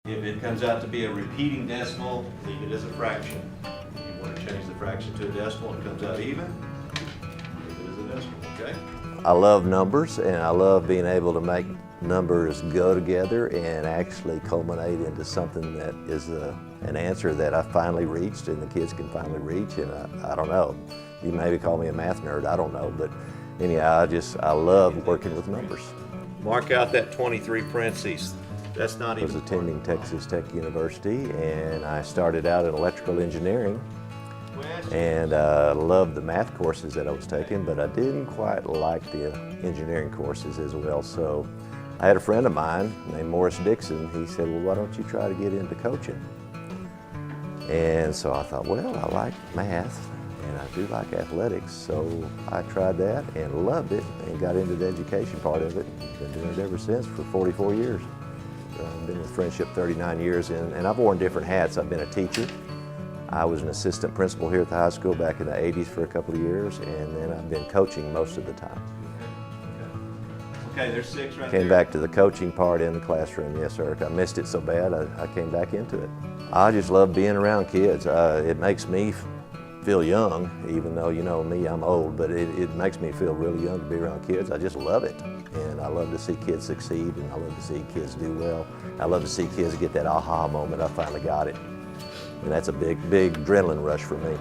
If it comes out to be a repeating decimal, leave it as a fraction. If you want to change the fraction to a decimal and it comes out even, leave it as a decimal, okay? I love numbers, and I love being able to make numbers go together and actually culminate into something that is an answer that I finally reached and the kids can finally reach. And I don't know, you maybe call me a math nerd, I don't know, but anyhow, I love working with numbers. Mark out that 23 parentheses. That's not I was even attending Texas Tech University, and I started out in electrical engineering, and loved the math courses that I was taking, but I didn't quite like the engineering courses as well. So I had a friend of mine named Morris Dixon. He said, well, why don't you try to get into coaching? And so I thought, well, I like math and I do like athletics. So I tried that and loved it and got into the education part of it. Been doing it ever since for 44 years. I've been with Friendship 39 years, and I've worn different hats. I've been a teacher. I was an assistant principal here at the high school back in the 80s for a couple of years, and then I've been coaching most of the time. Okay, there's 6 right there. Came back to the coaching part in the classroom, yes sir. I missed it so bad, I came back into it. I just love being around kids. It makes me feel young, even though, you know me, I'm old, but it makes me feel really young to be around kids. I just love it. And I love to see kids succeed, and I love to see kids do well. I love to see kids get that aha moment, I finally got it. And that's a big, big adrenaline rush for me.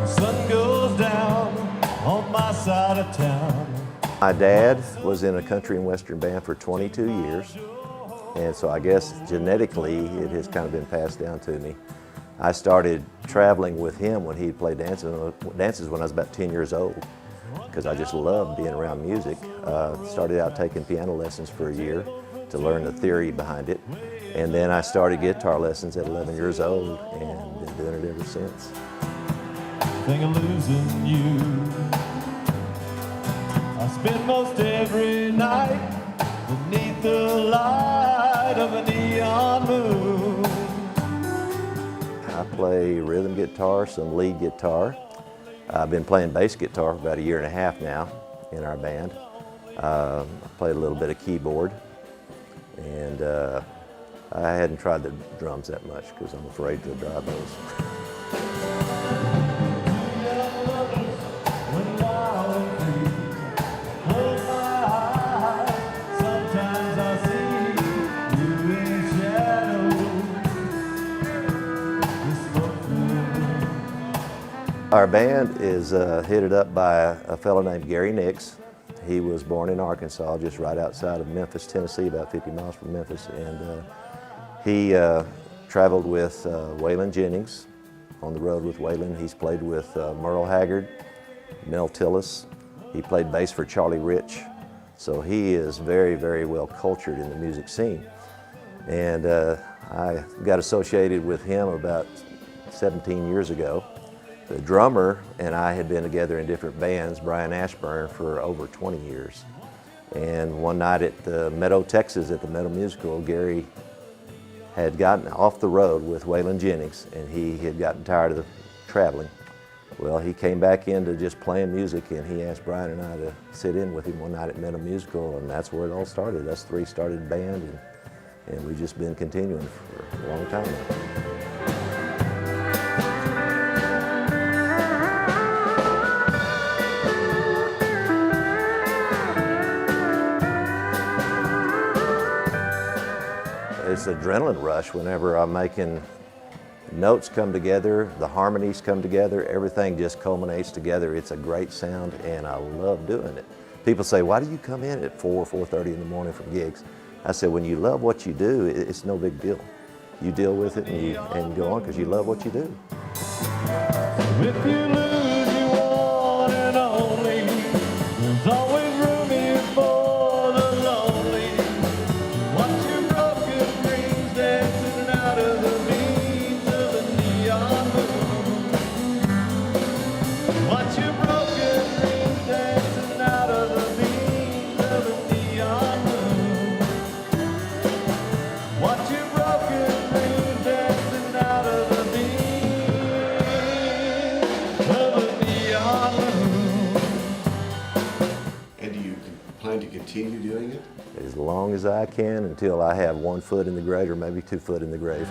Sun goes down on my side of town. My dad was in a country and western band for 22 years. And so I guess genetically it has kind of been passed down to me. I started traveling with him when he played dances when I was about 10 years old, because I just loved being around music. Started out taking piano lessons for a year to learn the theory behind it. And then I started guitar lessons at 11 years old and been doing it ever since. Think of losing you. I spend most every night beneath the light of a neon moon. I play rhythm guitar, some lead guitar. I've been playing bass guitar for about 1.5 years now in our band. I play a little bit of keyboard, and I hadn't tried the drums that much because I'm afraid to drive those. Our band is headed up by a fellow named Gary Nix. He was born in Arkansas, just right outside of Memphis, Tennessee, about 50 miles from Memphis. And he traveled with Waylon Jennings, on the road with Waylon. He's played with Merle Haggard, Mel Tillis. He played bass for Charlie Rich. So he is very, very well cultured in the music scene. And I got associated with him about 17 years ago. The drummer and I had been together in different bands, Brian Ashburn, for over 20 years. And one night at the Meadow, Texas, at the Meadow Musical, Gary had gotten off the road with Waylon Jennings, and he had gotten tired of the traveling. Well, he came back into just playing music, and he asked Brian and I to sit in with him one night at Meadow Musical, and that's where it all started. Us three started a band, and we've just been continuing for a long time now. It's an adrenaline rush whenever I'm making notes come together, the harmonies come together, everything just culminates together. It's a great sound, and I love doing it. People say, why do you come in at 4:30 in the morning from gigs? I said, when you love what you do, it's no big deal. You deal with it and go on because you love what you do. If you lose your one and only, there's always room here for the lonely. Watch your broken dreams dancing out of the beams of the neon moon. Watch your broken dreams dancing out of the beams of the neon moon. Watch your broken dreams dancing out of the beams of plan to continue doing it? As long as I can until I have 1 foot in the grave or maybe 2 foot in the grave.